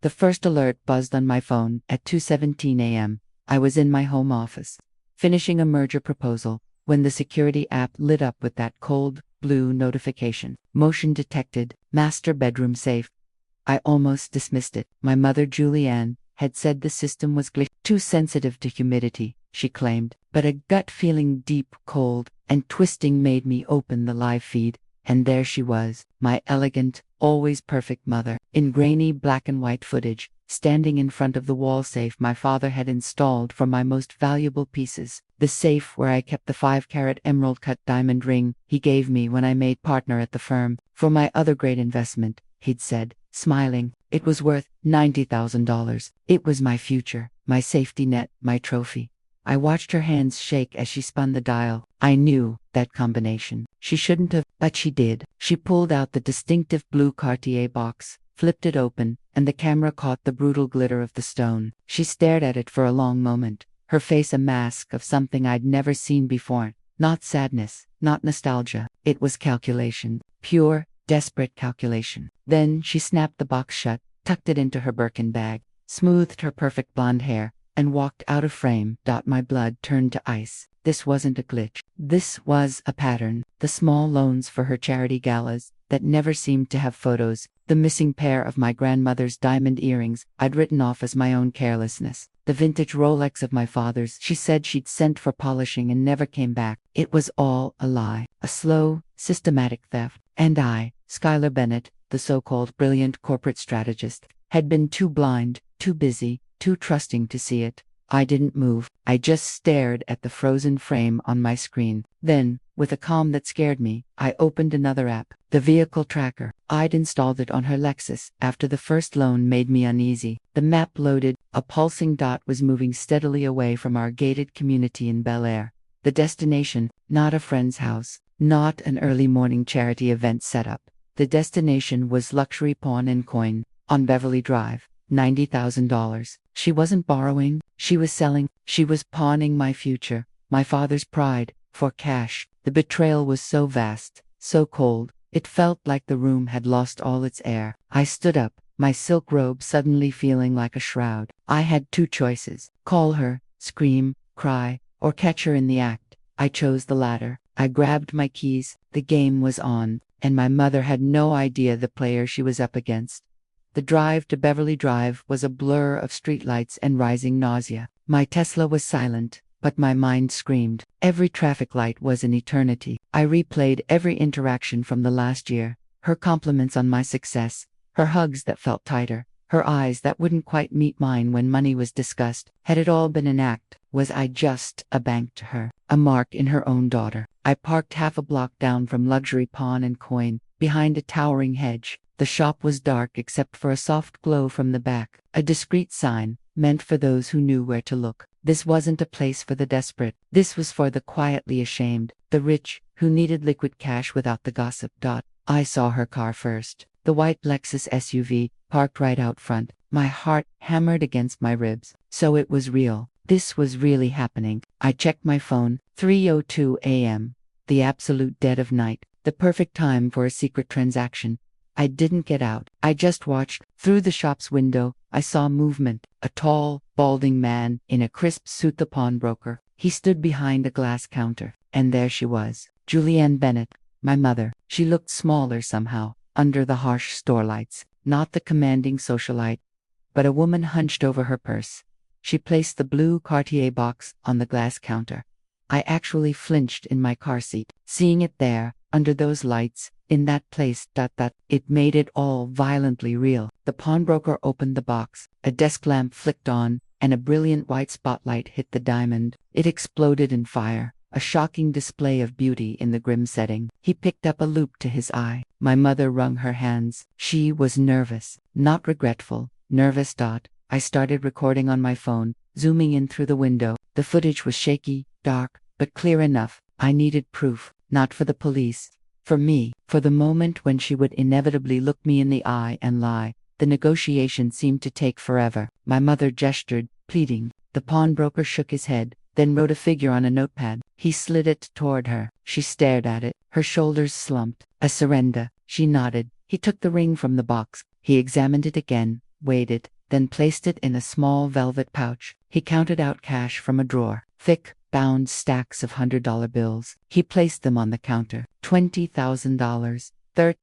The first alert buzzed on my phone at 2:17 a.m. I was in my home office, finishing a merger proposal, when the security app lit up with that cold, blue notification. Motion detected, master bedroom safe. I almost dismissed it. My mother, Julianne, had said the system was too sensitive to humidity, she claimed, but a gut feeling deep, cold, and twisting made me open the live feed, and there she was, my elegant, always perfect mother, in grainy black and white footage, standing in front of the wall safe my father had installed for my most valuable pieces, the safe where I kept the 5-carat emerald-cut diamond ring he gave me when I made partner at the firm, for my other great investment, he'd said, smiling. It was worth $90,000. It was my future, my safety net, my trophy. I watched her hands shake as she spun the dial. I knew that combination. She shouldn't have, but she did. She pulled out the distinctive blue Cartier box, flipped it open, and the camera caught the brutal glitter of the stone. She stared at it for a long moment, her face a mask of something I'd never seen before. Not sadness, not nostalgia. It was calculation. Pure, desperate calculation. Then she snapped the box shut, tucked it into her Birkin bag, smoothed her perfect blonde hair, and walked out of frame. My blood turned to ice. This wasn't a glitch. This was a pattern. The small loans for her charity galas that never seemed to have photos, the missing pair of my grandmother's diamond earrings I'd written off as my own carelessness, the vintage Rolex of my father's she said she'd sent for polishing and never came back. It was all a lie, a slow, systematic theft. And I, Schuyler Bennett, the so-called brilliant corporate strategist, had been too blind, too busy, too trusting to see it. I didn't move. I just stared at the frozen frame on my screen. Then, with a calm that scared me, I opened another app, the vehicle tracker. I'd installed it on her Lexus after the first loan made me uneasy. The map loaded. A pulsing dot was moving steadily away from our gated community in Bel-Air. The destination, not a friend's house, not an early morning charity event setup. The destination was Luxury Pawn and Coin, on Beverly Drive. $90,000. She wasn't borrowing, she was selling, she was pawning my future, my father's pride, for cash. The betrayal was so vast, so cold, it felt like the room had lost all its air. I stood up, my silk robe suddenly feeling like a shroud. I had two choices: call her, scream, cry, or catch her in the act. I chose the latter. I grabbed my keys, the game was on, and my mother had no idea the player she was up against. The drive to Beverly Drive was a blur of streetlights and rising nausea. My Tesla was silent, but my mind screamed. Every traffic light was an eternity. I replayed every interaction from the last year, her compliments on my success, her hugs that felt tighter, her eyes that wouldn't quite meet mine when money was discussed. Had it all been an act? Was I just a bank to her, a mark in her own daughter? I parked half a block down from Luxury Pawn and Coin, behind a towering hedge. The shop was dark except for a soft glow from the back, a discreet sign, meant for those who knew where to look. This wasn't a place for the desperate. This was for the quietly ashamed, the rich, who needed liquid cash without the gossip. I saw her car first, the white Lexus SUV, parked right out front. My heart hammered against my ribs. So it was real. This was really happening. I checked my phone, 3:02 a.m., the absolute dead of night, the perfect time for a secret transaction. I didn't get out. I just watched. Through the shop's window, I saw movement. A tall, balding man in a crisp suit, the pawnbroker. He stood behind a glass counter. And there she was, Julianne Bennett, my mother. She looked smaller somehow, under the harsh store lights. Not the commanding socialite, but a woman hunched over her purse. She placed the blue Cartier box on the glass counter. I actually flinched in my car seat, seeing it there, under those lights, in that place. It made it all violently real. The pawnbroker opened the box, a desk lamp flicked on, and a brilliant white spotlight hit the diamond. It exploded in fire, a shocking display of beauty in the grim setting. He picked up a loupe to his eye. My mother wrung her hands. She was nervous, not regretful, nervous. I started recording on my phone, zooming in through the window. The footage was shaky, dark, but clear enough. I needed proof, not for the police. For me, for the moment when she would inevitably look me in the eye and lie. The negotiation seemed to take forever. My mother gestured, pleading. The pawnbroker shook his head, then wrote a figure on a notepad. He slid it toward her. She stared at it, her shoulders slumped. A surrender. She nodded. He took the ring from the box. He examined it again, weighed it, then placed it in a small velvet pouch. He counted out cash from a drawer. Thick, bound stacks of $100 bills. He placed them on the counter. $20,000.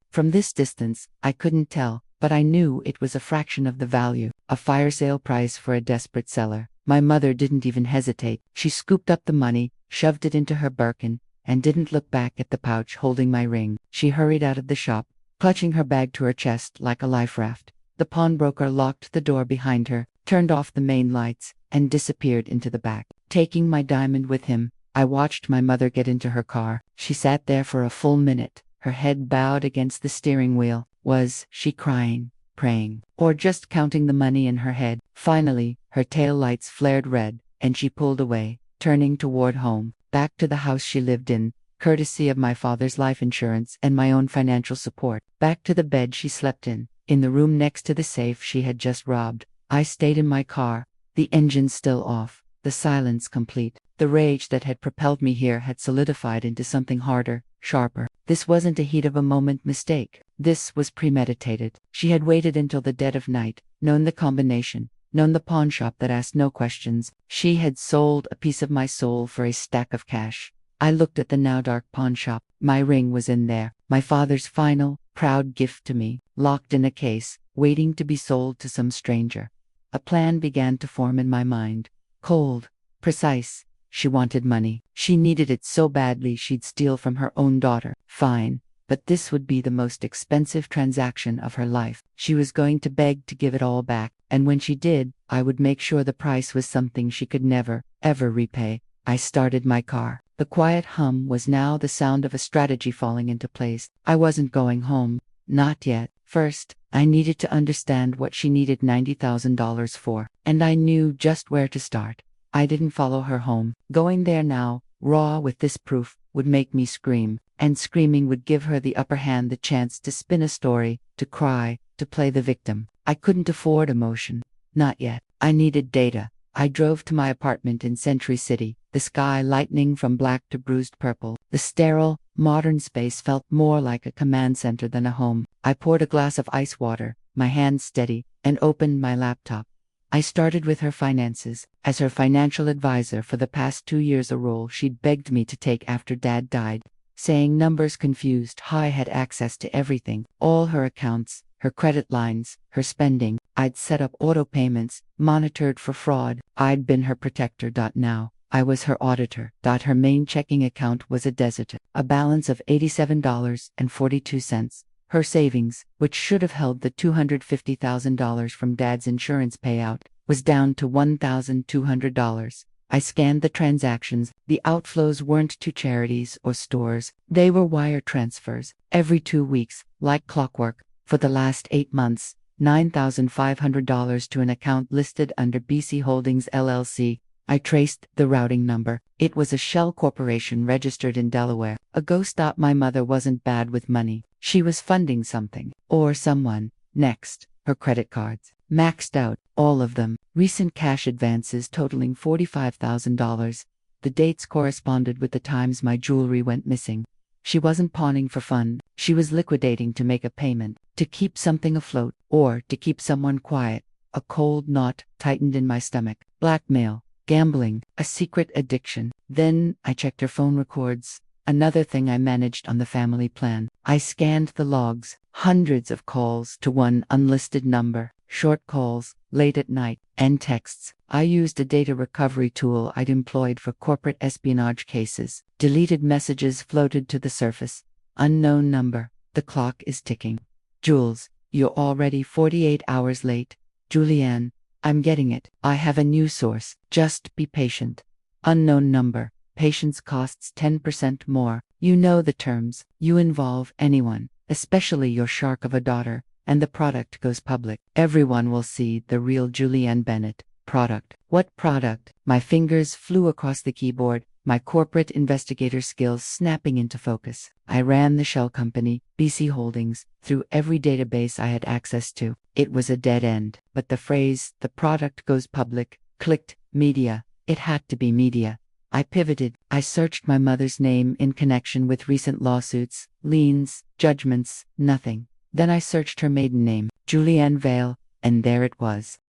From this distance, I couldn't tell, but I knew it was a fraction of the value. A fire sale price for a desperate seller. My mother didn't even hesitate. She scooped up the money, shoved it into her Birkin, and didn't look back at the pouch holding my ring. She hurried out of the shop, clutching her bag to her chest like a life raft. The pawnbroker locked the door behind her, turned off the main lights, and disappeared into the back. Taking my diamond with him, I watched my mother get into her car. She sat there for a full minute, her head bowed against the steering wheel. Was she crying, praying, or just counting the money in her head? Finally, her tail lights flared red, and she pulled away, turning toward home, back to the house she lived in, courtesy of my father's life insurance and my own financial support. Back to the bed she slept in the room next to the safe she had just robbed. I stayed in my car, the engine still off, the silence complete. The rage that had propelled me here had solidified into something harder, sharper. This wasn't a heat of a moment mistake. This was premeditated. She had waited until the dead of night, known the combination, known the pawn shop that asked no questions. She had sold a piece of my soul for a stack of cash. I looked at the now dark pawn shop. My ring was in there, my father's final, proud gift to me, locked in a case, waiting to be sold to some stranger. A plan began to form in my mind. Cold, precise. She wanted money. She needed it so badly she'd steal from her own daughter. Fine. But this would be the most expensive transaction of her life. She was going to beg to give it all back, and when she did, I would make sure the price was something she could never, ever repay. I started my car. The quiet hum was now the sound of a strategy falling into place. I wasn't going home. Not yet. First, I needed to understand what she needed $90,000 for, and I knew just where to start. I didn't follow her home. Going there now, raw with this proof, would make me scream, and screaming would give her the upper hand, the chance to spin a story, to cry, to play the victim. I couldn't afford emotion. Not yet. I needed data. I drove to my apartment in Century City, the sky lightening from black to bruised purple. The sterile, modern space felt more like a command center than a home. I poured a glass of ice water, my hands steady, and opened my laptop. I started with her finances. As her financial advisor for the past 2 years, a role she'd begged me to take after Dad died. Saying numbers confused, I had access to everything, all her accounts, her credit lines, her spending. I'd set up auto payments, monitored for fraud. I'd been her protector. Now, I was her auditor. Her main checking account was a desert, a balance of $87.42. Her savings, which should have held the $250,000 from Dad's insurance payout, was down to $1,200. I scanned the transactions. The outflows weren't to charities or stores. They were wire transfers. Every 2 weeks, like clockwork. For the last 8 months, $9,500 to an account listed under BC Holdings LLC. I traced the routing number. It was a shell corporation registered in Delaware. A ghost. My mother wasn't bad with money. She was funding something, or someone. Next, her credit cards. Maxed out, all of them. Recent cash advances totaling $45,000. The dates corresponded with the times my jewelry went missing. She wasn't pawning for fun. She was liquidating to make a payment, to keep something afloat, or to keep someone quiet. A cold knot tightened in my stomach. Blackmail. Gambling, a secret addiction. Then I checked her phone records, another thing I managed on the family plan. I scanned the logs, hundreds of calls to one unlisted number, short calls, late at night, and texts. I used a data recovery tool I'd employed for corporate espionage cases. Deleted messages floated to the surface. Unknown number. The clock is ticking. Jules, you're already 48 hours late. Julianne, I'm getting it. I have a new source. Just be patient. Unknown number. Patience costs 10% more. You know the terms. You involve anyone, especially your shark of a daughter, and the product goes public. Everyone will see the real Julianne Bennett. Product. What product? My fingers flew across the keyboard, my corporate investigator skills snapping into focus. I ran the shell company, BC Holdings, through every database I had access to. It was a dead end, but the phrase, the product goes public, clicked. Media. It had to be media. I pivoted. I searched my mother's name in connection with recent lawsuits, liens, judgments, nothing. Then I searched her maiden name, Julianne Vale, and there it was.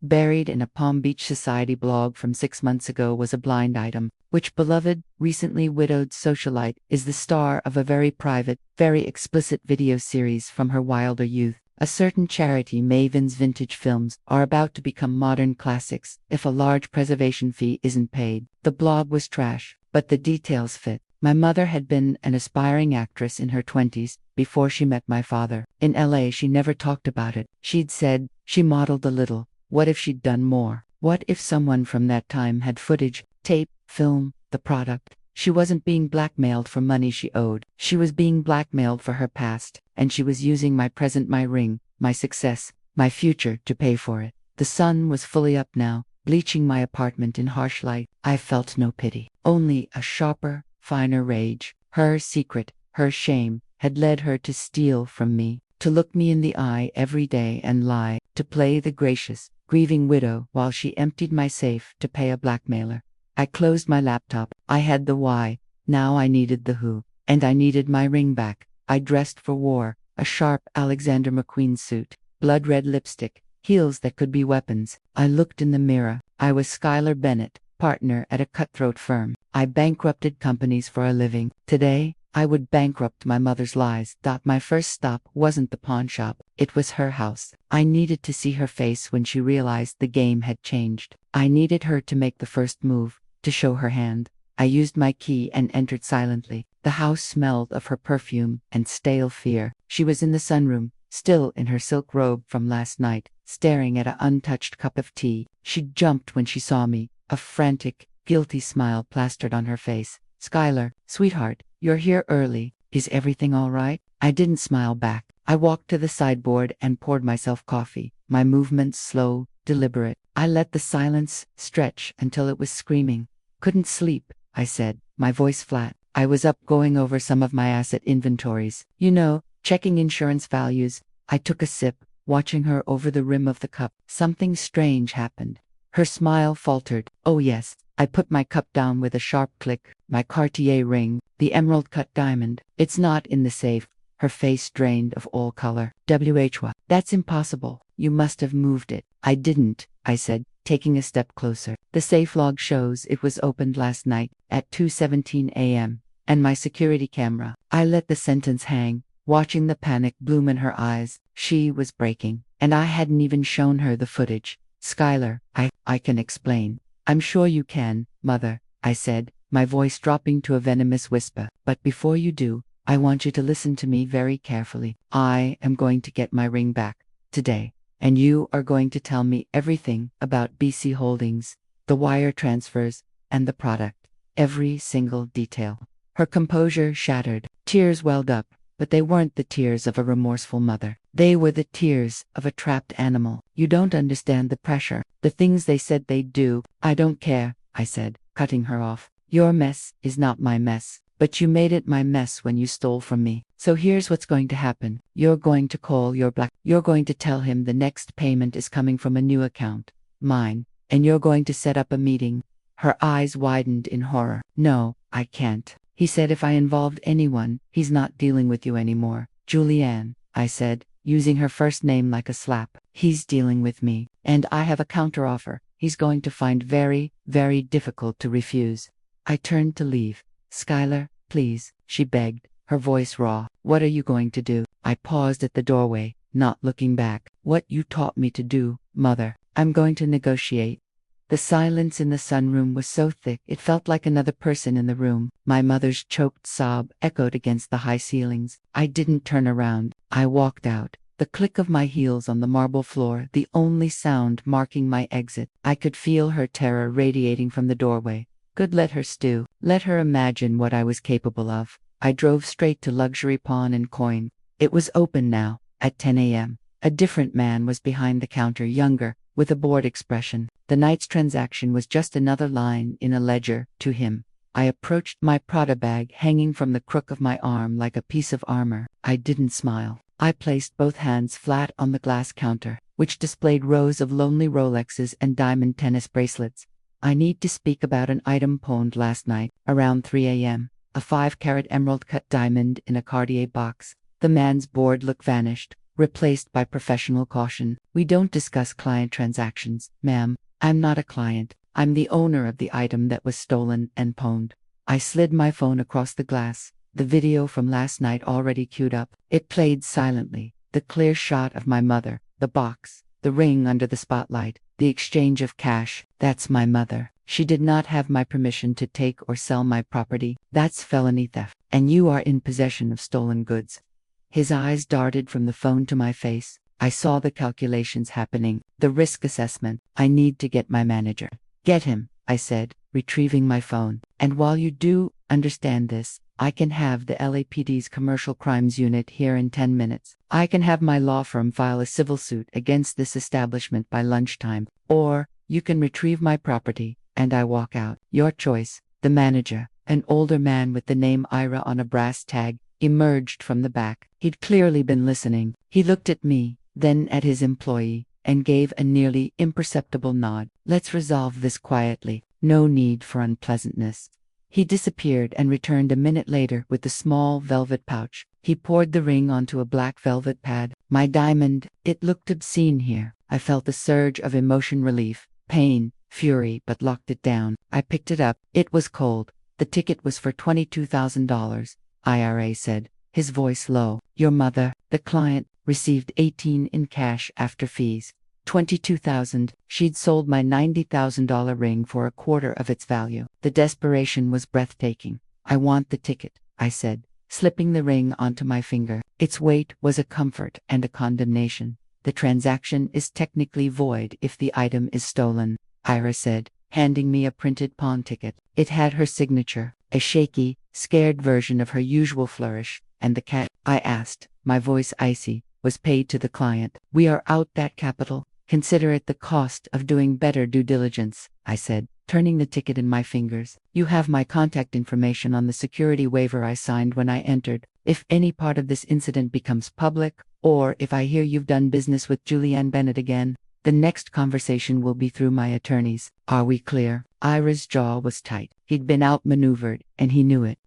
Buried in a Palm Beach Society blog from 6 months ago was a blind item, which beloved, recently widowed socialite is the star of a very private, very explicit video series from her wilder youth. A certain charity maven's vintage films are about to become modern classics if a large preservation fee isn't paid. The blog was trash, but the details fit. My mother had been an aspiring actress in her 20s before she met my father. In LA, she never talked about it. She'd said she modeled a little. What if she'd done more? What if someone from that time had footage, tape, film, the product? She wasn't being blackmailed for money she owed. She was being blackmailed for her past, and she was using my present, my ring, my success, my future to pay for it. The sun was fully up now, bleaching my apartment in harsh light. I felt no pity, only a sharper, finer rage. Her secret, her shame, had led her to steal from me, to look me in the eye every day and lie, to play the gracious, grieving widow while she emptied my safe to pay a blackmailer. I closed my laptop. I had the why, now I needed the who, and I needed my ring back. I dressed for war, a sharp Alexander McQueen suit, blood-red lipstick, heels that could be weapons. I looked in the mirror. I was Schuyler Bennett, partner at a cutthroat firm. I bankrupted companies for a living. Today, I would bankrupt my mother's lies. My first stop wasn't the pawn shop, it was her house. I needed to see her face when she realized the game had changed. I needed her to make the first move, to show her hand. I used my key and entered silently. The house smelled of her perfume and stale fear. She was in the sunroom, still in her silk robe from last night, staring at an untouched cup of tea. She jumped when she saw me, a frantic, guilty smile plastered on her face. "Schuyler, sweetheart, you're here early. Is everything all right?" I didn't smile back. I walked to the sideboard and poured myself coffee, my movements slow, deliberate. I let the silence stretch until it was screaming. "Couldn't sleep," I said, my voice flat. I was up going over some of my asset inventories. You know, checking insurance values. I took a sip, watching her over the rim of the cup. Something strange happened. Her smile faltered. "Oh yes." I put my cup down with a sharp click. "My Cartier ring, the emerald-cut diamond. It's not in the safe." Her face drained of all color. "WHY? That's impossible. You must have moved it." "I didn't," I said, taking a step closer. "The safe log shows it was opened last night at 2:17 a.m. And my security camera." I let the sentence hang, watching the panic bloom in her eyes. She was breaking, and I hadn't even shown her the footage. "Schuyler, I can explain." "I'm sure you can, Mother," I said, my voice dropping to a venomous whisper. "But before you do, I want you to listen to me very carefully. I am going to get my ring back today, and you are going to tell me everything about BC Holdings, the wire transfers, and the product. Every single detail." Her composure shattered. Tears welled up, but they weren't the tears of a remorseful mother. They were the tears of a trapped animal. "You don't understand the pressure, the things they said they'd do." "I don't care," I said, cutting her off. "Your mess is not my mess, but you made it my mess when you stole from me. So here's what's going to happen. You're going to call you're going to tell him the next payment is coming from a new account, mine, and you're going to set up a meeting." Her eyes widened in horror. "No, I can't. He said if I involved anyone, he's not dealing with you anymore." "Julianne," I said, using her first name like a slap. "He's dealing with me, and I have a counteroffer he's going to find very, very difficult to refuse." I turned to leave. "Schuyler, please," she begged, her voice raw. "What are you going to do?" I paused at the doorway, not looking back. "What you taught me to do, Mother. I'm going to negotiate." The silence in the sunroom was so thick it felt like another person in the room. My mother's choked sob echoed against the high ceilings. I didn't turn around. I walked out, the click of my heels on the marble floor the only sound marking my exit. I could feel her terror radiating from the doorway. Good, let her stew. Let her imagine what I was capable of. I drove straight to Luxury Pawn and Coin. It was open now, at 10 a.m. A different man was behind the counter, younger, with a bored expression. The night's transaction was just another line in a ledger to him. I approached, my Prada bag hanging from the crook of my arm like a piece of armor. I didn't smile. I placed both hands flat on the glass counter, which displayed rows of lonely Rolexes and diamond tennis bracelets. "I need to speak about an item pawned last night, around 3 a.m. A 5-carat emerald-cut diamond in a Cartier box." The man's bored look vanished. replaced by professional caution. We don't discuss client transactions, ma'am. I'm not a client. I'm the owner of the item that was stolen and pawned. I slid my phone across the glass, the video from last night already queued up. It played silently, the clear shot of my mother, the box, the ring under the spotlight, the exchange of cash. That's my mother. She did not have my permission to take or sell my property. That's felony theft. And you are in possession of stolen goods. His eyes darted from the phone to my face. I saw the calculations happening, the risk assessment. I need to get my manager. Get him, I said, retrieving my phone. And while you do understand this, I can have the LAPD's Commercial Crimes Unit here in 10 minutes. I can have my law firm file a civil suit against this establishment by lunchtime. Or, you can retrieve my property, and I walk out. Your choice. The manager, an older man with the name Ira on a brass tag, emerged from the back. He'd clearly been listening. He looked at me, then at his employee, and gave a nearly imperceptible nod. Let's resolve this quietly. No need for unpleasantness. He disappeared and returned a minute later with the small velvet pouch. He poured the ring onto a black velvet pad. My diamond. It looked obscene here. I felt a surge of emotion, relief, pain, fury, but locked it down. I picked it up. It was cold. The ticket was for $22,000, IRA said, his voice low. Your mother, the client, received $18,000 in cash after fees. $22,000. She'd sold my $90,000 ring for a quarter of its value. The desperation was breathtaking. I want the ticket, I said, slipping the ring onto my finger. Its weight was a comfort and a condemnation. The transaction is technically void if the item is stolen, Ira said, handing me a printed pawn ticket. It had her signature, a shaky, scared version of her usual flourish, and the cash, I asked, my voice icy, was paid to the client. We are out that capital. Consider it the cost of doing better due diligence, I said, turning the ticket in my fingers. You have my contact information on the security waiver I signed when I entered. If any part of this incident becomes public, or if I hear you've done business with Julianne Bennett again, the next conversation will be through my attorneys. Are we clear? Ira's jaw was tight. He'd been outmaneuvered, and he knew it.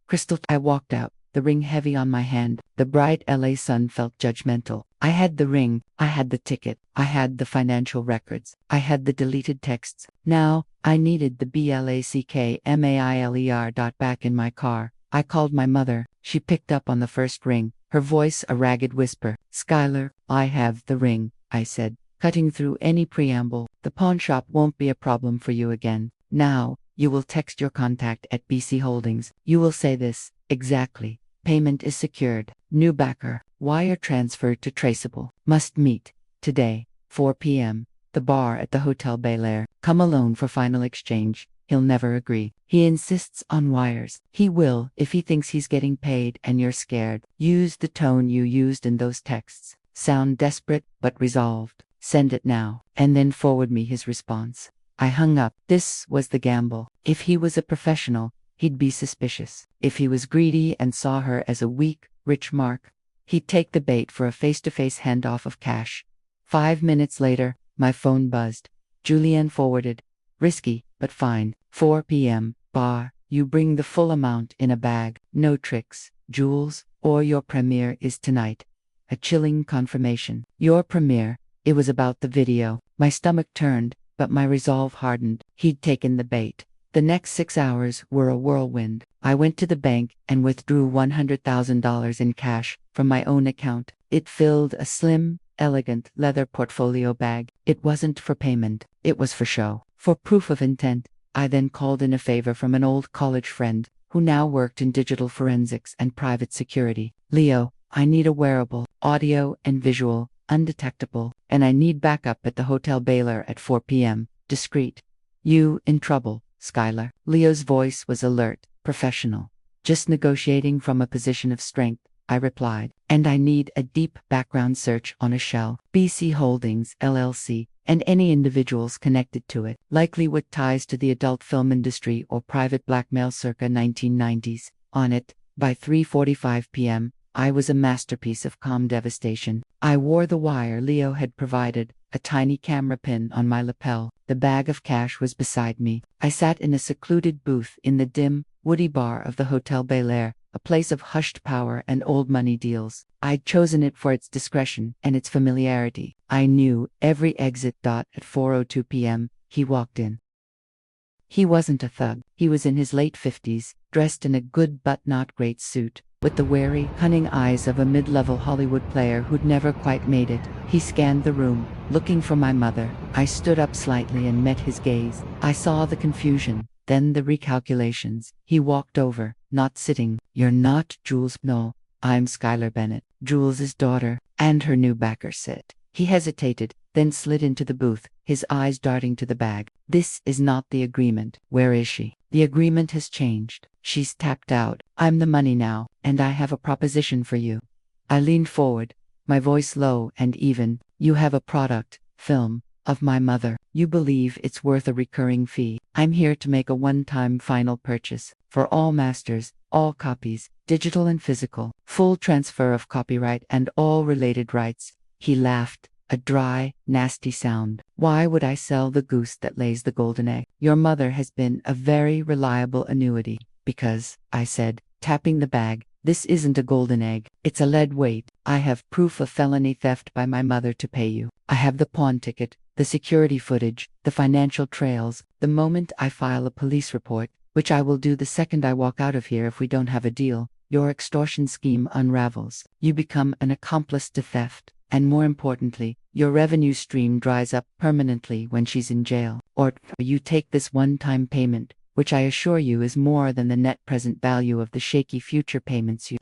I walked out, the ring heavy on my hand. The bright LA sun felt judgmental. I had the ring, I had the ticket, I had the financial records, I had the deleted texts. Now, I needed the BLACKMAILER. Back in my car, I called my mother. She picked up on the first ring, her voice a ragged whisper. Skylar, I have the ring, I said, cutting through any preamble. The pawn shop won't be a problem for you again. Now, you will text your contact at BC Holdings. You will say this, exactly. Payment is secured. New backer. Wire transferred to traceable. Must meet. Today, 4 p.m. The bar at the Hotel Bel-Air. Come alone for final exchange. He'll never agree. He insists on wires. He will if he thinks he's getting paid and you're scared. Use the tone you used in those texts. Sound desperate but resolved. Send it now. And then forward me his response. I hung up. This was the gamble. If he was a professional, he'd be suspicious. If he was greedy and saw her as a weak, rich mark, he'd take the bait for a face-to-face handoff of cash. 5 minutes later, my phone buzzed. Julianne forwarded. Risky, but fine. 4 p.m. Bar. You bring the full amount in a bag. No tricks, jewels, or your premiere is tonight. A chilling confirmation. Your premiere. It was about the video. My stomach turned, but my resolve hardened. He'd taken the bait. The next 6 hours were a whirlwind. I went to the bank and withdrew $100,000 in cash from my own account. It filled a slim, elegant leather portfolio bag. It wasn't for payment. It was for show. For proof of intent, I then called in a favor from an old college friend who now worked in digital forensics and private security. Leo, I need a wearable, audio and visual, undetectable, and I need backup at the Hotel Bel-Air at 4 p.m. Discreet. You in trouble, Skylar. Leo's voice was alert, professional. Just negotiating from a position of strength, I replied. And I need a deep background search on a shell, BC Holdings, LLC, and any individuals connected to it, likely with ties to the adult film industry or private blackmail circa 1990s. On it, by 3:45 p.m., I was a masterpiece of calm devastation. I wore the wire Leo had provided, a tiny camera pin on my lapel. The bag of cash was beside me. I sat in a secluded booth in the dim, woody bar of the Hotel Bel-Air, a place of hushed power and old money deals. I'd chosen it for its discretion and its familiarity. I knew every exit. At 4:02 p.m., he walked in. He wasn't a thug. He was in his late 50s, dressed in a good but not great suit, with the wary, cunning eyes of a mid-level Hollywood player who'd never quite made it. He scanned the room, looking for my mother. I stood up slightly and met his gaze. I saw the confusion, then the recalculations. He walked over, not sitting. "You're not Jules." "No, I'm Skylar Bennett, Jules's daughter, and her new backer sit." He hesitated, then slid into the booth, his eyes darting to the bag. "This is not the agreement." "Where is she?" "The agreement has changed. She's tapped out. I'm the money now, and I have a proposition for you." I leaned forward, my voice low and even. "You have a product, film, of my mother. You believe it's worth a recurring fee. I'm here to make a one-time final purchase, for all masters, all copies, digital and physical, full transfer of copyright and all related rights." He laughed, a dry, nasty sound. "Why would I sell the goose that lays the golden egg? Your mother has been a very reliable annuity." "Because," I said, tapping the bag, "this isn't a golden egg. It's a lead weight. I have proof of felony theft by my mother to pay you. I have the pawn ticket, the security footage, the financial trails. The moment I file a police report, which I will do the second I walk out of here if we don't have a deal, your extortion scheme unravels. You become an accomplice to theft. And more importantly, your revenue stream dries up permanently when she's in jail. Or you take this one-time payment, which I assure you is more than the net present value of the shaky future payments you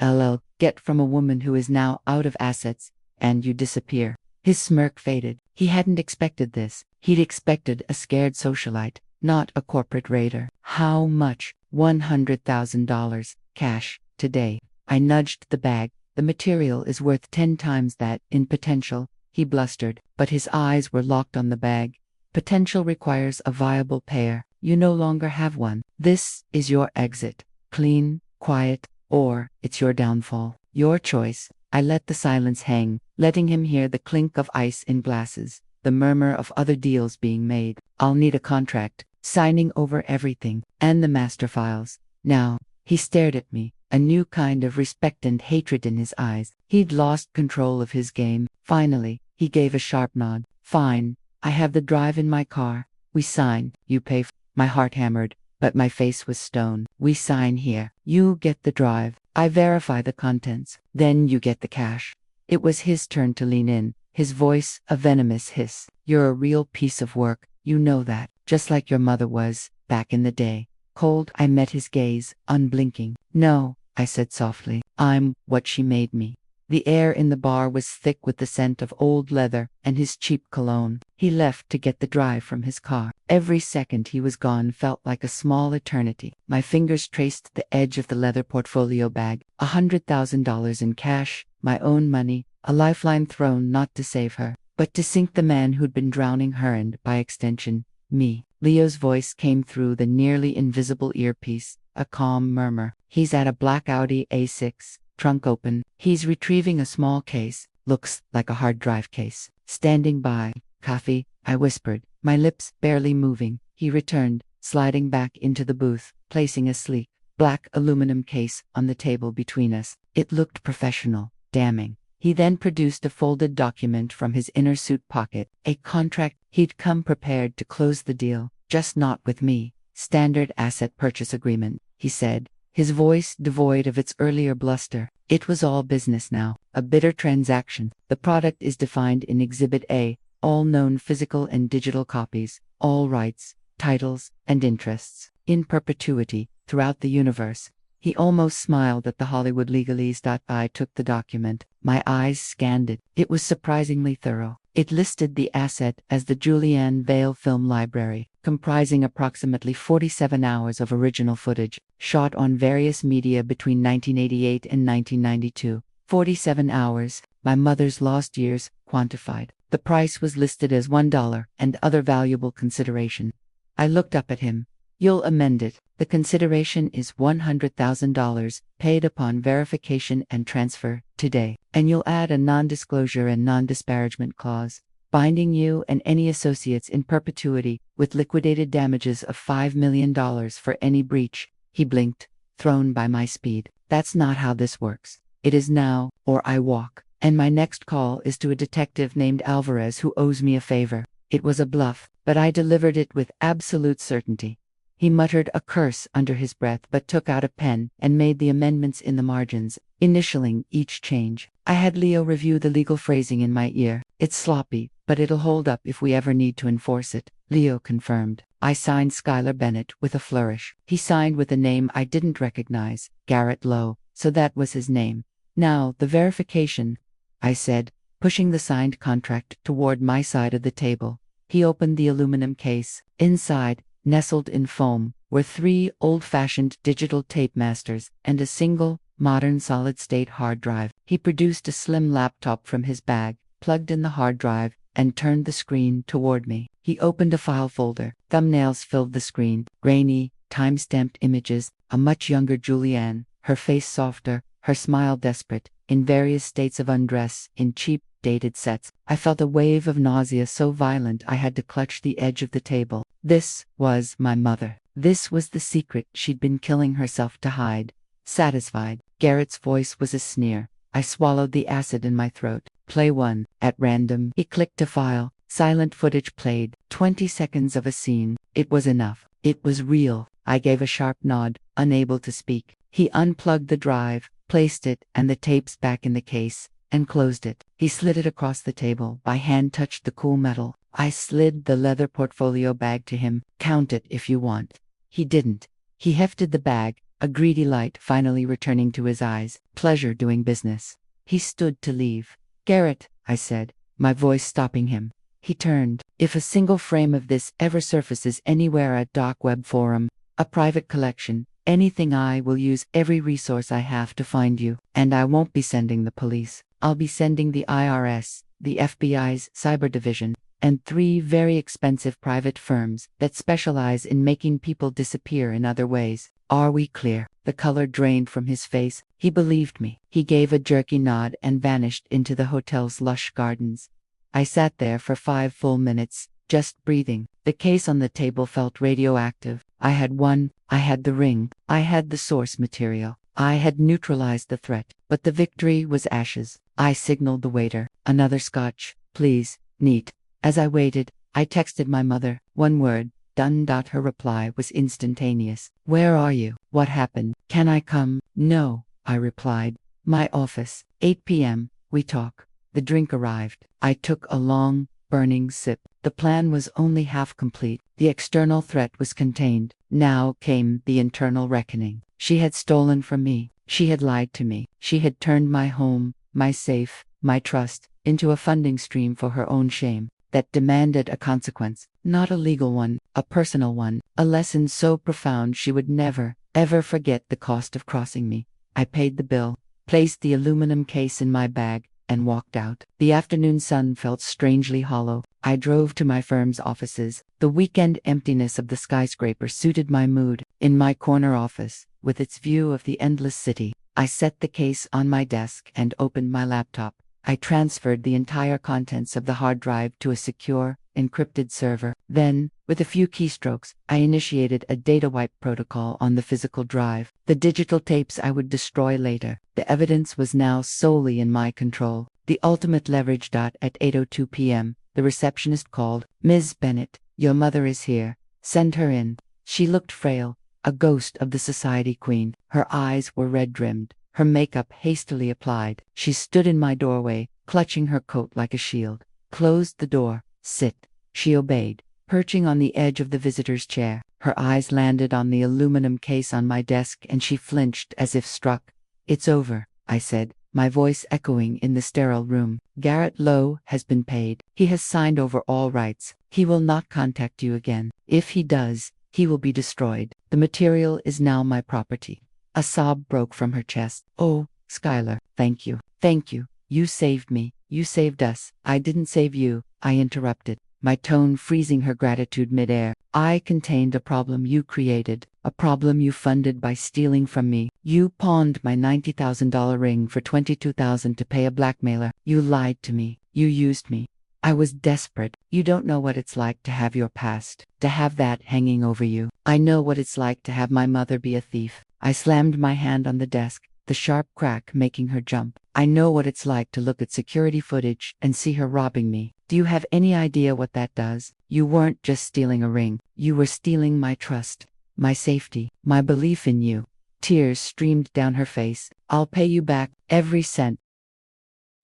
get from a woman who is now out of assets, and you disappear." His smirk faded. He hadn't expected this. He'd expected a scared socialite, not a corporate raider. "How much?" $100,000, cash, today. I nudged the bag. "The material is worth 10 times that, in potential," he blustered, but his eyes were locked on the bag. "Potential requires a viable payer. You no longer have one. This is your exit. Clean, quiet, or it's your downfall. Your choice." I let the silence hang, letting him hear the clink of ice in glasses, the murmur of other deals being made. "I'll need a contract, signing over everything, and the master files. Now." He stared at me, a new kind of respect and hatred in his eyes. He'd lost control of his game. Finally, he gave a sharp nod. "Fine. I have the drive in my car. We sign. You pay." My heart hammered, but my face was stone. "We sign here. You get the drive. I verify the contents. Then you get the cash." It was his turn to lean in, his voice a venomous hiss. "You're a real piece of work. You know that. Just like your mother was, back in the day." Cold, I met his gaze, unblinking. "No," I said softly. "I'm what she made me." The air in the bar was thick with the scent of old leather and his cheap cologne. He left to get the drive from his car. Every second he was gone felt like a small eternity. My fingers traced the edge of the leather portfolio bag. $100,000 in cash, my own money, a lifeline thrown not to save her, but to sink the man who'd been drowning her and, by extension, me. Leo's voice came through the nearly invisible earpiece, a calm murmur. "He's at a black Audi A6, trunk open. He's retrieving a small case, looks like a hard drive case. Standing by." "Coffee?" I whispered, my lips barely moving. He returned, sliding back into the booth, placing a sleek, black aluminum case on the table between us. It looked professional, damning. He then produced a folded document from his inner suit pocket, a contract. He'd come prepared to close the deal, just not with me. "Standard asset purchase agreement," he said, his voice devoid of its earlier bluster. It was all business now, a bitter transaction. "The product is defined in Exhibit A, all known physical and digital copies, all rights, titles, and interests, in perpetuity, throughout the universe." He almost smiled at the Hollywood legalese. I took the document. My eyes scanned it. It was surprisingly thorough. It listed the asset as the Julianne Vale Film Library, comprising approximately 47 hours of original footage, shot on various media between 1988 and 1992. 47 hours, my mother's lost years, quantified. The price was listed as $1 and other valuable consideration. I looked up at him. "You'll amend it. The consideration is $100,000, paid upon verification and transfer, today. And you'll add a non-disclosure and non-disparagement clause, binding you and any associates in perpetuity, with liquidated damages of $5 million for any breach." He blinked, thrown by my speed. That's not how this works. It is now, or I walk. And my next call is to a detective named Alvarez who owes me a favor. It was a bluff, but I delivered it with absolute certainty. He muttered a curse under his breath but took out a pen and made the amendments in the margins, initialing each change. I had Leo review the legal phrasing in my ear. It's sloppy, but it'll hold up if we ever need to enforce it. Leo confirmed. I signed Schuyler Bennett with a flourish. He signed with a name I didn't recognize, Garrett Lowe, so that was his name. Now, the verification, I said, pushing the signed contract toward my side of the table. He opened the aluminum case. Inside, nestled in foam, were 3 old-fashioned digital tape masters and a single, modern solid-state hard drive. He produced a slim laptop from his bag, plugged in the hard drive, and turned the screen toward me. He opened a file folder. Thumbnails filled the screen. Grainy, time-stamped images, a much younger Julianne, her face softer, her smile desperate, in various states of undress, in cheap, dated sets. I felt a wave of nausea so violent I had to clutch the edge of the table. This was my mother. This was the secret she'd been killing herself to hide. Satisfied, Garrett's voice was a sneer. I swallowed the acid in my throat. Play 1. At random, he clicked a file. Silent footage played. 20 seconds of a scene. It was enough. It was real. I gave a sharp nod, unable to speak. He unplugged the drive, placed it and the tapes back in the case, and closed it. He slid it across the table. My hand touched the cool metal. I slid the leather portfolio bag to him. Count it if you want. He didn't. He hefted the bag, a greedy light finally returning to his eyes. Pleasure doing business. He stood to leave. Garrett, I said, my voice stopping him. He turned. If a single frame of this ever surfaces anywhere at Dark Web Forum, a private collection, anything, I will use every resource I have to find you. And I won't be sending the police. I'll be sending the IRS, the FBI's cyber division, and 3 very expensive private firms that specialize in making people disappear in other ways. Are we clear? The color drained from his face. He believed me. He gave a jerky nod and vanished into the hotel's lush gardens. I sat there for 5 full minutes, just breathing. The case on the table felt radioactive. I had won. I had the ring. I had the source material. I had neutralized the threat, but the victory was ashes. I signaled the waiter. Another scotch, please. Neat. As I waited, I texted my mother. 1 word. Done. Her reply was instantaneous. Where are you? What happened? Can I come? No, I replied. My office. 8 p.m. We talk. The drink arrived. I took a long, burning sip. The plan was only half complete. The external threat was contained. Now came the internal reckoning. She had stolen from me. She had lied to me. She had turned my home, my safe, my trust, into a funding stream for her own shame that demanded a consequence, not a legal one, a personal one, a lesson so profound she would never, ever forget the cost of crossing me. I paid the bill, placed the aluminum case in my bag, and walked out. The afternoon sun felt strangely hollow. I drove to my firm's offices. The weekend emptiness of the skyscraper suited my mood. In my corner office, with its view of the endless city, I set the case on my desk and opened my laptop. I transferred the entire contents of the hard drive to a secure, encrypted server. Then, with a few keystrokes, I initiated a data wipe protocol on the physical drive. The digital tapes I would destroy later. The evidence was now solely in my control. The ultimate leverage. At 8:02 p.m., the receptionist called. Ms. Bennett, your mother is here. Send her in. She looked frail, a ghost of the society queen. Her eyes were red-rimmed, her makeup hastily applied. She stood in my doorway, clutching her coat like a shield. Closed the door. Sit. She obeyed, perching on the edge of the visitor's chair. Her eyes landed on the aluminum case on my desk and she flinched as if struck. It's over, I said, my voice echoing in the sterile room. Garrett Lowe has been paid. He has signed over all rights. He will not contact you again. If he does, he will be destroyed. The material is now my property. A sob broke from her chest. Oh, Schuyler, thank you. Thank you. You saved me. You saved us. I didn't save you, I interrupted, my tone freezing her gratitude midair. I contained a problem you created, a problem you funded by stealing from me. You pawned my $90,000 ring for $22,000 to pay a blackmailer. You lied to me. You used me. I was desperate. You don't know what it's like to have your past, to have that hanging over you. I know what it's like to have my mother be a thief. I slammed my hand on the desk. the sharp crack making her jump. I know what it's like to look at security footage and see her robbing me. Do you have any idea what that does? You weren't just stealing a ring. You were stealing my trust, my safety, my belief in you. Tears streamed down her face. I'll pay you back every cent.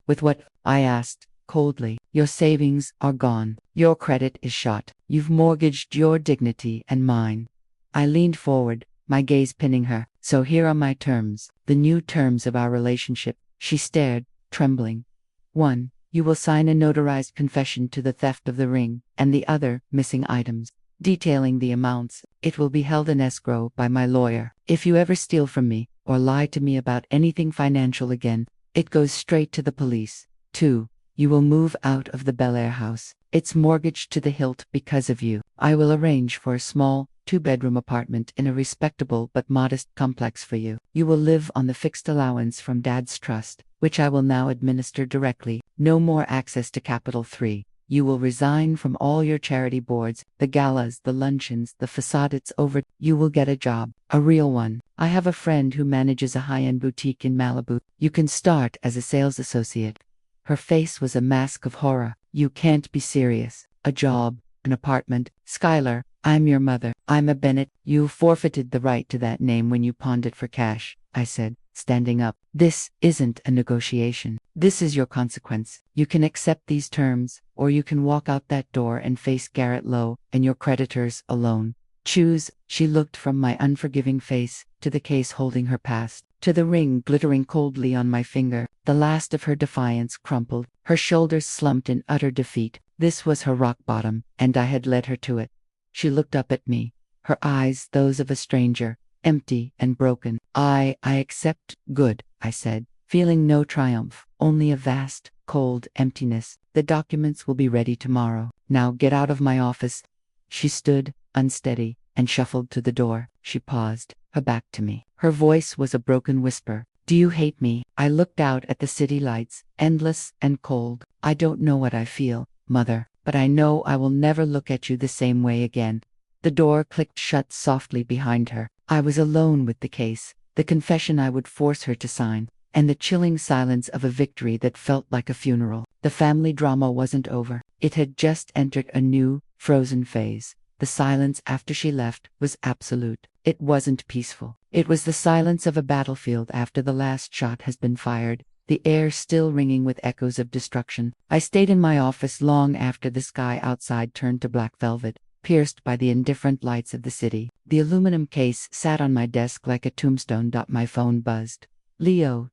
With what? I asked, coldly. Your savings are gone. Your credit is shot. You've mortgaged your dignity and mine. I leaned forward, my gaze pinning her. So here are my terms, the new terms of our relationship. She stared, trembling. 1. You will sign a notarized confession to the theft of the ring, and the other, missing items, detailing the amounts. It will be held in escrow by my lawyer. If you ever steal from me, or lie to me about anything financial again, it goes straight to the police. 2. You will move out of the Bel-Air house. It's mortgaged to the hilt because of you. I will arrange for a small, 2-bedroom apartment in a respectable but modest complex for you. You will live on the fixed allowance from Dad's trust, which I will now administer directly. No more access to Capital 3. You will resign from all your charity boards, the galas, the luncheons, the facade. It's over. You will get a job, a real one. I have a friend who manages a high-end boutique in Malibu. You can start as a sales associate. Her face was a mask of horror. You can't be serious. A job, an apartment. Skylar, I'm your mother. I'm a Bennett. You forfeited the right to that name when you pawned it for cash, I said, standing up. This isn't a negotiation. This is your consequence. You can accept these terms, or you can walk out that door and face Garrett Lowe and your creditors alone. Choose. She looked from my unforgiving face to the case holding her past, to the ring glittering coldly on my finger. The last of her defiance crumpled. Her shoulders slumped in utter defeat. This was her rock bottom, and I had led her to it. She looked up at me, her eyes those of a stranger, empty and broken. I accept. Good, I said, feeling no triumph, only a vast, cold emptiness. The documents will be ready tomorrow. Now get out of my office. She stood, unsteady, and shuffled to the door. She paused, her back to me. Her voice was a broken whisper. Do you hate me? I looked out at the city lights, endless and cold. I don't know what I feel, Mother, but I know I will never look at you the same way again. The door clicked shut softly behind her. I was alone with the case, the confession I would force her to sign, and the chilling silence of a victory that felt like a funeral. The family drama wasn't over. It had just entered a new, frozen phase. The silence after she left was absolute. It wasn't peaceful. It was the silence of a battlefield after the last shot has been fired, the air still ringing with echoes of destruction. I stayed in my office long after the sky outside turned to black velvet, pierced by the indifferent lights of the city. The aluminum case sat on my desk like a tombstone. My phone buzzed. Leo.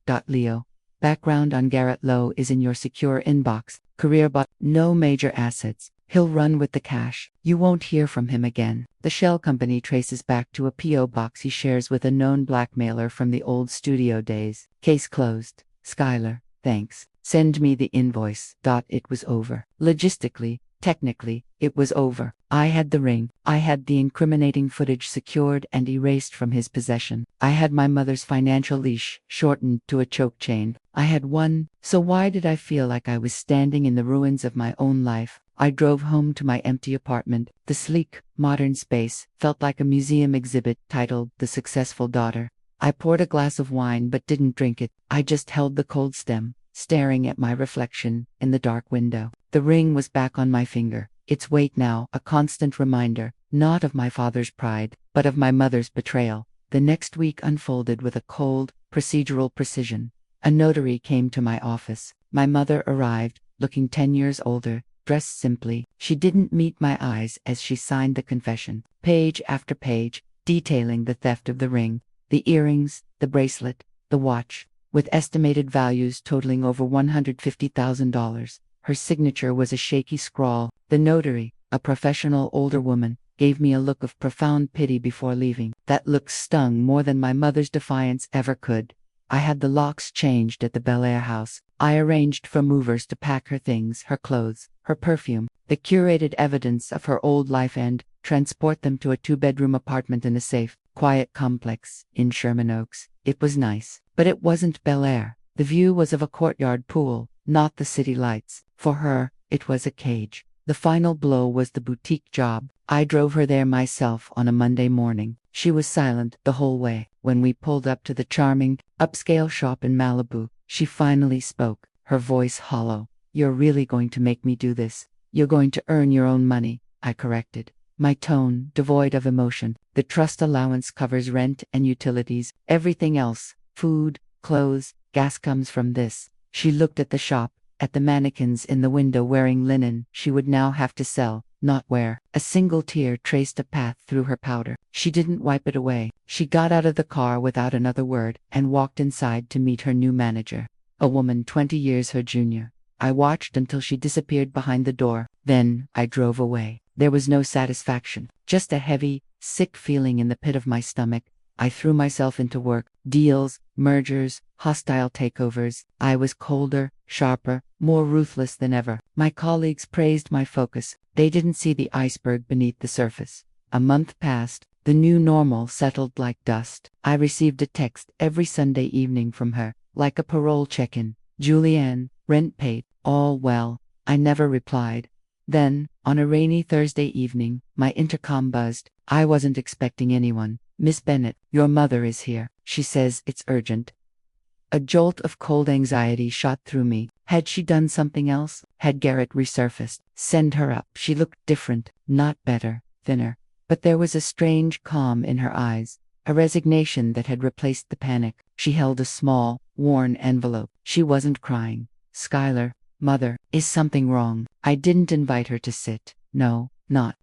Background on Garrett Lowe is in your secure inbox. Career but no major assets. He'll run with the cash. You won't hear from him again. The shell company traces back to a P.O. box he shares with a known blackmailer from the old studio days. Case closed. Skylar, thanks. Send me the invoice. It was over. Logistically, technically, it was over. I had the ring. I had the incriminating footage secured and erased from his possession. I had my mother's financial leash shortened to a choke chain. I had won. So why did I feel like I was standing in the ruins of my own life? I drove home to my empty apartment. The sleek, modern space felt like a museum exhibit titled The Successful Daughter. I poured a glass of wine but didn't drink it. I just held the cold stem, staring at my reflection in the dark window. The ring was back on my finger, its weight now a constant reminder, not of my father's pride, but of my mother's betrayal. The next week unfolded with a cold, procedural precision. A notary came to my office. My mother arrived, looking 10 years older, dressed simply. She didn't meet my eyes as she signed the confession, page after page, detailing the theft of the ring, the earrings, the bracelet, the watch, with estimated values totaling over $150,000. Her signature was a shaky scrawl. The notary, a professional older woman, gave me a look of profound pity before leaving. That look stung more than my mother's defiance ever could. I had the locks changed at the Bel-Air house. I arranged for movers to pack her things, her clothes, her perfume, the curated evidence of her old life and transport them to a 2-bedroom apartment in a safe, quiet complex in Sherman Oaks. It was nice, but it wasn't Bel-Air. The view was of a courtyard pool, not the city lights. For her, it was a cage. The final blow was the boutique job. I drove her there myself on a Monday morning. She was silent the whole way. When we pulled up to the charming, upscale shop in Malibu. She finally spoke, her voice hollow. You're really going to make me do this? You're going to earn your own money, I corrected. My tone, devoid of emotion. The trust allowance covers rent and utilities. Everything else, food, clothes, gas comes from this. She looked at the shop, at the mannequins in the window wearing linen she would now have to sell, not wear. A single tear traced a path through her powder. She didn't wipe it away. She got out of the car without another word and walked inside to meet her new manager, a woman 20 years her junior. I watched until she disappeared behind the door. Then I drove away. There was no satisfaction, just a heavy, sick feeling in the pit of my stomach. I threw myself into work, deals, mergers, hostile takeovers. I was colder, sharper, more ruthless than ever. My colleagues praised my focus. They didn't see the iceberg beneath the surface. A month passed. The new normal settled like dust. I received a text every Sunday evening from her, like a parole check-in. Julianne, rent paid, all well. I never replied. Then, on a rainy Thursday evening, my intercom buzzed. I wasn't expecting anyone. Miss Bennett, your mother is here. She says it's urgent. A jolt of cold anxiety shot through me. Had she done something else? Had Garrett resurfaced? Send her up. She looked different, not better, thinner. But there was a strange calm in her eyes, a resignation that had replaced the panic. She held a small, worn envelope. She wasn't crying. Skylar, Mother, is something wrong? I didn't invite her to sit. No, not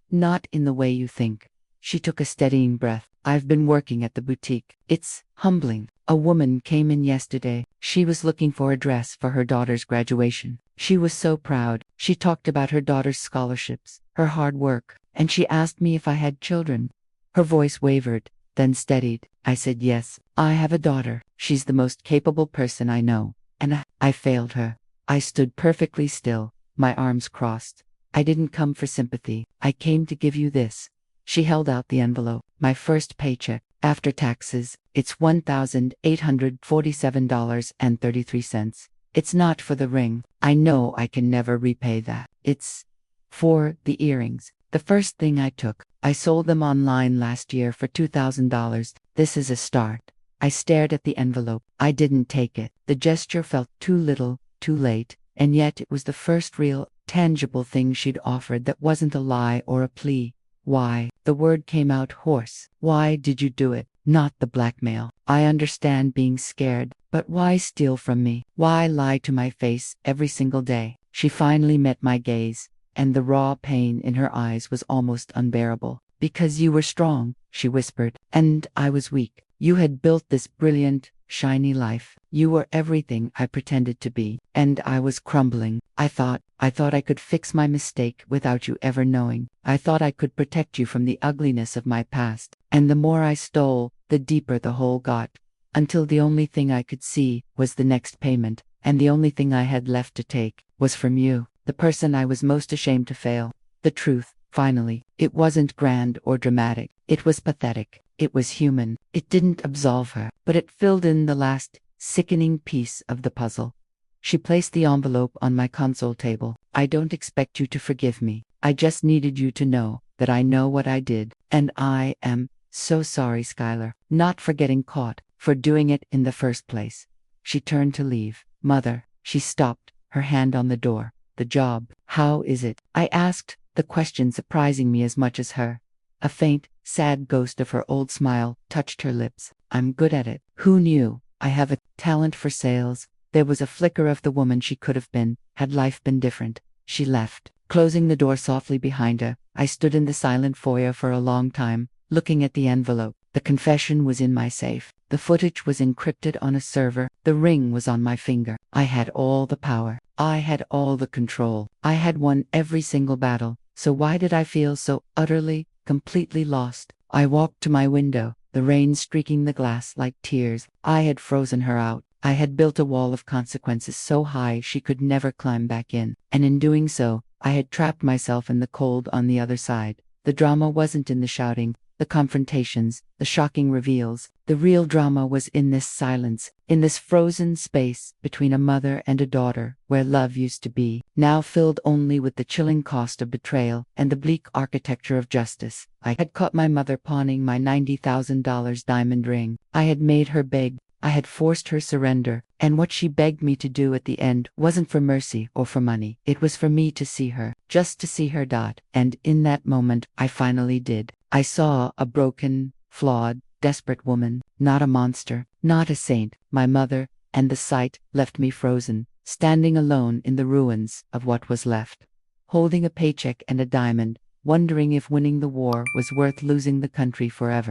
in the way you think. She took a steadying breath. I've been working at the boutique. It's humbling. A woman came in yesterday. She was looking for a dress for her daughter's graduation. She was so proud. She talked about her daughter's scholarships, her hard work, and she asked me if I had children. Her voice wavered, then steadied. I said yes. I have a daughter. She's the most capable person I know. And I failed her. I stood perfectly still, my arms crossed. I didn't come for sympathy. I came to give you this. She held out the envelope. My first paycheck. After taxes, it's $1,847.33. It's not for the ring. I know I can never repay that. It's for the earrings. The first thing I took. I sold them online last year for $2,000. This is a start. I stared at the envelope. I didn't take it. The gesture felt too little, too late, and yet it was the first real, tangible thing she'd offered that wasn't a lie or a plea. Why? The word came out hoarse. Why did you do it? Not the blackmail. I understand being scared, but why steal from me? Why lie to my face every single day? She finally met my gaze, and the raw pain in her eyes was almost unbearable. Because you were strong, she whispered, and I was weak. You had built this brilliant, shiny life. You were everything I pretended to be, and I was crumbling. I thought I could fix my mistake without you ever knowing. I thought I could protect you from the ugliness of my past. And the more I stole, the deeper the hole got. Until the only thing I could see was the next payment, and the only thing I had left to take was from you, the person I was most ashamed to fail. The truth, finally. It wasn't grand or dramatic. It was pathetic. It was human. It didn't absolve her, but it filled in the last, sickening piece of the puzzle. She placed the envelope on my console table. I don't expect you to forgive me. I just needed you to know that I know what I did, and I am so sorry, Skylar, not for getting caught, for doing it in the first place. She turned to leave. Mother, she stopped, her hand on the door. The job. How is it? I asked, the question surprising me as much as her. A faint, sad ghost of her old smile touched her lips. I'm good at it. Who knew? I have a talent for sales. There was a flicker of the woman she could have been, had life been different. She left, closing the door softly behind her. I stood in the silent foyer for a long time, looking at the envelope. The confession was in my safe. The footage was encrypted on a server. The ring was on my finger. I had all the power. I had all the control. I had won every single battle. So why did I feel so utterly, completely lost? I walked to my window, the rain streaking the glass like tears. I had frozen her out. I had built a wall of consequences so high she could never climb back in. And in doing so, I had trapped myself in the cold on the other side. The drama wasn't in the shouting, the confrontations, the shocking reveals. The real drama was in this silence, in this frozen space between a mother and a daughter, where love used to be, now filled only with the chilling cost of betrayal and the bleak architecture of justice. I had caught my mother pawning my $90,000 diamond ring. I had made her beg, I had forced her surrender, and what she begged me to do at the end wasn't for mercy or for money. It was for me to see her, just to see her. And in that moment, I finally did. I saw a broken, flawed, desperate woman, not a monster, not a saint, my mother, and the sight left me frozen, standing alone in the ruins of what was left, holding a paycheck and a diamond, wondering if winning the war was worth losing the country forever.